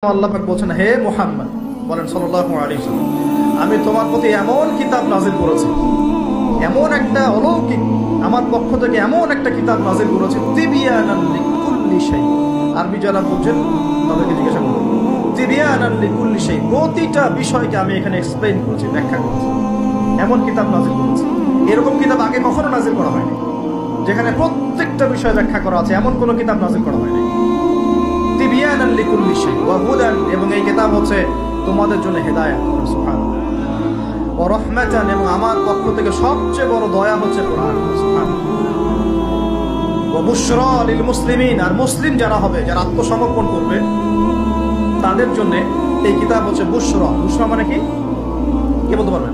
আল্লাহ পাক বলেন, হে মুহাম্মদ বলেন সাল্লাল্লাহু আলাইহি ওয়াসাল্লাম, আমি তোমার প্রতি এমন কিতাব নাযিল করেছি, এমন একটা অলৌকিক আমার পক্ষ থেকে এমন একটা কিতাব নাযিল করেছি, তিবিয়ানান লিকুল্লি শাই। আরবি যারা বুঝেন তাদেরকে জিজ্ঞাসা করুন, তিবিয়ানান লিকুল্লি শাই, প্রতিটা বিষয়কে আমি এখানে এক্সপ্লেইন করেছি, ব্যাখ্যা করেছি, এমন কিতাব নাযিল করেছি। এরকম কিতাব আগে কখনো নাযিল করা হয়নি, যেখানে প্রত্যেকটা বিষয় ব্যাখ্যা করা আছে, এমন কোনো কিতাব নাযিল করা হয়নি। তিবিয়ানান লিকুল্লি শাই ওয়া হুদান, এবং এই কিতাব হচ্ছে তোমাদের জন্য হেদায়েত, সুবহানাল্লাহ, ওয়া রাহমাতান, এবং আমার পক্ষ থেকে সবচেয়ে বড় দয়া হচ্ছে কোরআন, সুবহানাল্লাহ, ওয়া বুশরা লিল মুসলিমিন, আর মুসলিম যারা হবে, যারা আত্মসমর্পণ করবে তাদের জন্য এই কিতাব হচ্ছে বুশরা। বুশরা মানে কি? কে বলতে পারবেন?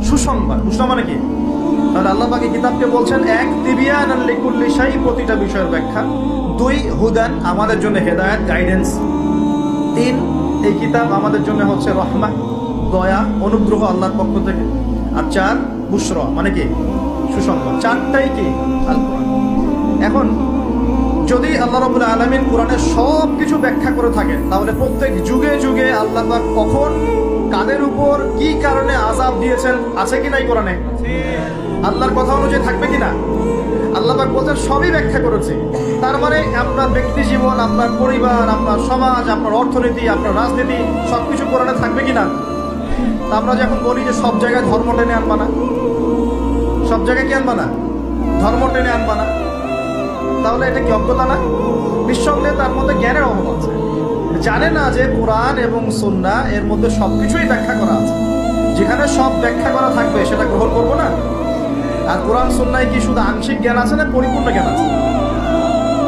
সুসংবাদ। বুশরা মানে কি? তাহলে আল্লাহ পাক এই কিতাবকে বলছেন, এক, তিবিয়ানান লিকুল্লি শাই, প্রতিটা বিষয়ের ব্যাখ্যা; দুই, হুদান, আমাদের জন্য হেদায়েত, গাইডেন্স; তিন, এই কিতাব আমাদের জন্য হচ্ছে রহমা, দয়া, অনুগ্রহ আল্লাহর পক্ষ থেকে; আর চার, বুশরা মানে কি? সুসংবাদ। চারটাই কি? আল কোরআন। এখন যদি আল্লাহ রাব্বুল আলামিন কোরআনের সব কিছু ব্যাখ্যা করে থাকেন, তাহলে প্রত্যেক যুগে যুগে আল্লাহ পাক কখন কাদের উপর কি কারণে আযাব দিয়েছেন আছে কি নাই কোরআনে? আল্লাহর কথা অনুযায়ী থাকবে কিনা? আল্লাহ পাক বলছেন সবই ব্যাখ্যা করেছে। তার মানে আপনার ব্যক্তি জীবন, আপনার পরিবার, আপনার সমাজ, আপনার অর্থনীতি, আপনার রাজনীতি, সবকিছু কোরআনে থাকবে কিনা? তা আমরা যখন বলি যে সব জায়গায় ধর্ম টেনে আনবা না, সব জায়গায় কি আনবা না? ধর্ম টেনে আনবা না, তাহলে এটা কি অজ্ঞতা না? নিঃসন্দেহে তার মধ্যে জ্ঞানের অভাব আছে, জানে না যে কোরআন এবং সুন্নাহ এর মধ্যে সবকিছুই ব্যাখ্যা করা আছে। যেখানে সব ব্যাখ্যা করা থাকবে সেটা গ্রহণ করবো না। আর কোরআন সুন্নায় কি শুধু আংশিক জ্ঞান আছে না পরিপূর্ণ জ্ঞান আছে?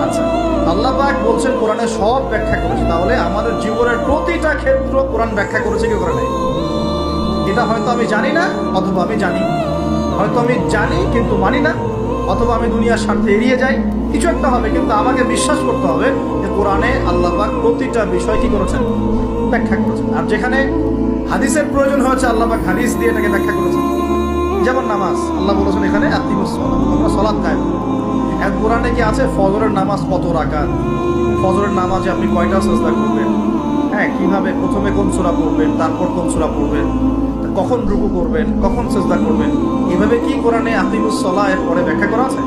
আচ্ছা, আল্লাহ পাক বলছেন কোরআনে সব ব্যাখ্যা করেছে, তাহলে আমাদের জীবনের প্রতিটা ক্ষেত্র কোরআন ব্যাখ্যা করেছে কি করে নাই? এটা হয়তো আমি জানি না, অথবা আমি জানি, হয়তো আমি জানি কিন্তু মানি না, অথবা আমি দুনিয়ার স্বার্থে এড়িয়ে যাই, কিছু একটা হবে, কিন্তু আমাকে বিশ্বাস করতে হবে যে কোরআনে আল্লাহ পাক প্রতিটা বিষয় কি করেছেন? ব্যাখ্যা করেছেন। আর যেখানে হাদিসের প্রয়োজন হয়েছে, আল্লাহ পাক হাদিস দিয়ে এটাকে ব্যাখ্যা করেছেন। যেমন নামাজ, আল্লাহ বলেছেন এখানে আকিমুস সালাত, তোমরা সালাত কায়েম করো। এখন কোরআনে কি আছে? ফজরের নামাজ কত রাকাত, ফজরের নামাজে আপনি কয়টা সিজদা করবেন, হ্যাঁ, কিভাবে প্রথমে কোন সূরা পড়বেন, তারপর কোন সূরা পড়বেন, কখন রুকু করবেন, কখন সিজদা করবেন, এভাবে কি কোরআনে আকিমুস সালাত এর পরে ব্যাখ্যা করা আছে?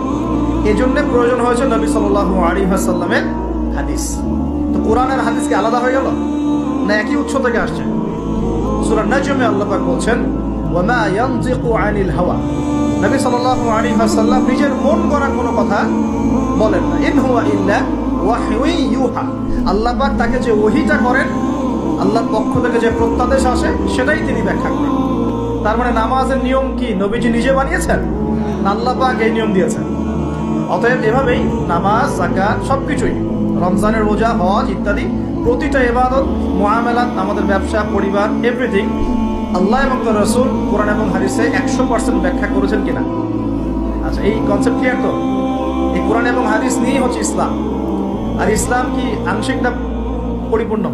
এজন্য প্রয়োজন হয়েছে নবী সাল্লাল্লাহু আলাইহি ওয়াসাল্লামের হাদিস। তো কোরআনের হাদিস কি আলাদা হয়ে গেল, না একই উৎস থেকে আসছে? সূরা নাজমে আল্লাহ পাক বলছেন, ওয়ামা ইয়ানজিকু আনিল হাওয়া, নবী সাল্লাল্লাহু আলাইহি ওয়াসাল্লাম নিজের মন গড়া কোনো কথা বলেন না। ইন হুয়া ইল্লা ওয়াহয়ু ইউহা, আল্লাহ পাক তাকে যে ওহীটা করেন, আল্লাহর পক্ষ থেকে যে প্রত্যাদেশ আসে, সেটাই তিনি ব্যাখ্যা করেন। তার মানে নামাজের নিয়ম কি নবীজি নিজে বানিয়েছেন, না আল্লাহ পাক এই নিয়ম দিয়েছেন? অতএব এভাবেই নামাজ, যাকাত, সবকিছুই, রমজানের রোজা, হজ ইত্যাদি প্রতিটা ইবাদত, মুআমালাত, আমাদের ব্যবসা, পরিবার, এভরিথিং আল্লাহ এবং তার রাসূল কোরআন এবং হাদিসে 100% ব্যাখ্যা করেছেন কিনা? আচ্ছা, এই কনসেপ্ট ক্লিয়ার তো? এই কোরআন এবং হাদিস নিয়েই হচ্ছে ইসলাম। আর ইসলাম কি আংশিক না পরিপূর্ণ?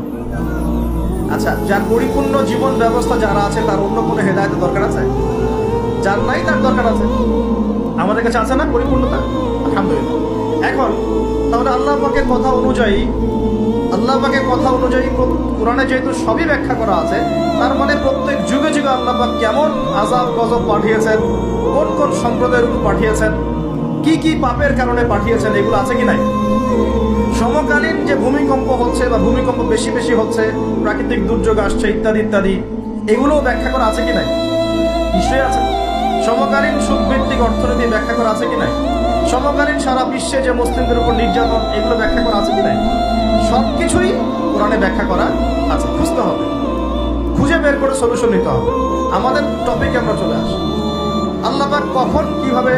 আচ্ছা, যার পরিপূর্ণ জীবন ব্যবস্থা যারা আছে, তার অন্য কোনো হেদায়েতের দরকার আছে? যার নাই তার দরকার আছে। আমাদের কাছে আছে না পরিপূর্ণতা? আলহামদুলিল্লাহ। এখন তাহলে আল্লাহ পাকের কথা অনুযায়ী, কোরআনে যেহেতু সবই ব্যাখ্যা করা আছে, তার মানে প্রত্যেক যুগে যুগে আল্লাহ পাক কেমন আযাব গজব পাঠিয়েছেন, কোন কোন সম্প্রদায়ের উপর পাঠিয়েছেন, কি কি পাপের কারণে পাঠিয়েছেন, এগুলো আছে কি নাই? সমকালীন যে ভূমিকম্প হচ্ছে বা ভূমিকম্প বেশি বেশি হচ্ছে, প্রাকৃতিক দুর্যোগ আসছে ইত্যাদি ইত্যাদি, এগুলোও ব্যাখ্যা করা আছে কি নাই? নিশ্চয়ই আছে। সমকালীন সুদভিত্তিক অর্থনীতি ব্যাখ্যা করা আছে কি নাই? সমকালীন সারা বিশ্বে যে মুসলিমদের উপর নির্যাতন, এগুলো ব্যাখ্যা করা আছে কি নাই? সবকিছুই কোরআনে ব্যাখ্যা করা আছে। খুঁজতে হবে, খুঁজে বের করে সলিউশন নিতে হবে। আমাদের টপিকে আমরা চলে আসি, আল্লাহ পাক কখন, কিভাবে,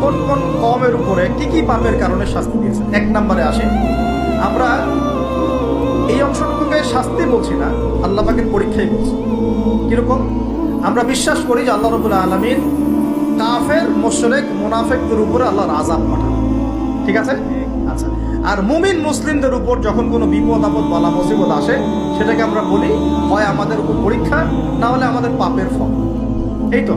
কোন কোন কওমের উপরে কি কি পাপের কারণে শাস্তি দিয়েছেন। এক নম্বরে আসি, আমরা এই অংশটুকুকে শাস্তি বলছি না, আল্লাহ পাকের পরীক্ষাই বলছি। কিরকম? আমরা বিশ্বাস করি যে আল্লাহ রাব্বুল আলামিন কাফের, মুশরিক, মুনাফিকদের উপরে আল্লাহর আযাব পাঠান, ঠিক আছে? আচ্ছা, আর মুমিন মুসলিমদের উপর যখন কোনো বিপদ আপদ, বালা মুসিবত আসে, সেটাকে আমরা বলি হয় আমাদের উপর পরীক্ষা, না হলে আমাদের পাপের ফল। এই তো।